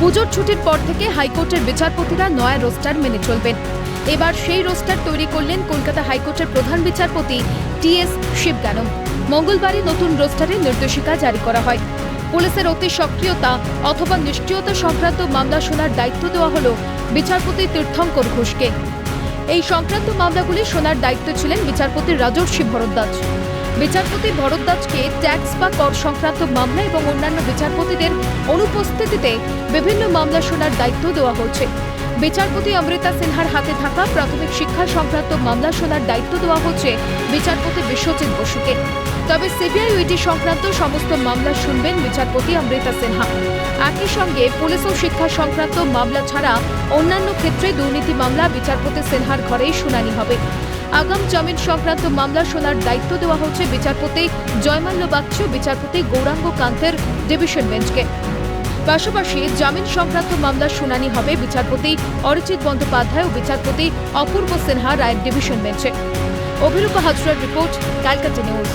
পুজোর ছুটির পর থেকে হাইকোর্টের বিচারপতিরা নয়া রোস্টার মেনে চলবেন। এবার সেই রোস্টার তৈরি করলেন কলকাতা হাইকোর্টের প্রধান বিচারপতি টি.এস. শিবগানম। মঙ্গলবারই নতুন রোস্টারের নির্দেশিকা জারি করা হয়। পুলিশের অতি সক্রিয়তা অথবা নিষ্ক্রিয়তা সংক্রান্ত মামলা শোনার দায়িত্ব দেওয়া হল বিচারপতি তীর্থঙ্কর ঘোষকে। এই সংক্রান্ত মামলাগুলি শোনার দায়িত্ব ছিলেন বিচারপতি রাজর্ষি ভরদ্বাজ। বিচারপতি ভরদ্বাজকে ট্যাক্স বা কর সংক্রান্ত মামলা এবং অন্যান্য বিচারপতিদের অনুপস্থিতিতে বিভিন্ন মামলা শোনার দায়িত্ব দেওয়া হয়েছে। বিচারপতি অমৃতা সিনহার হাতে থাকা প্রাথমিক শিক্ষা সংক্রান্ত মামলা শোনার দায়িত্ব দেওয়া হচ্ছে বিচারপতি বিশ্বজিৎ বসুকে। তবে সিবিআই ইডি সংক্রান্ত সমস্ত মামলা শুনবেন বিচারপতি অমৃতা সিনহা। একই সঙ্গে পুলিশ ও শিক্ষা সংক্রান্ত মামলা ছাড়া অন্যান্য ক্ষেত্রে দুর্নীতি মামলা বিচারপতি সিনহার ঘরেই শুনানি হবে। আগাম জামিন সংক্রান্ত মামলা শোনার দায়িত্ব দেওয়া হচ্ছে বিচারপতি জয়মাল্য বাগচি, বিচারপতি গৌরাঙ্গ কান্তের ডিভিশন বেঞ্চকে। পাশাপাশি জামিন সংক্রান্ত মামলার শুনানি হবে বিচারপতি অরিজিৎ বন্দ্যোপাধ্যায় ও বিচারপতি অপূর্ব সিনহা রায়ের ডিভিশন বেঞ্চে। অভিরূপা হাজরার রিপোর্ট, ক্যালকাটা নিউজ।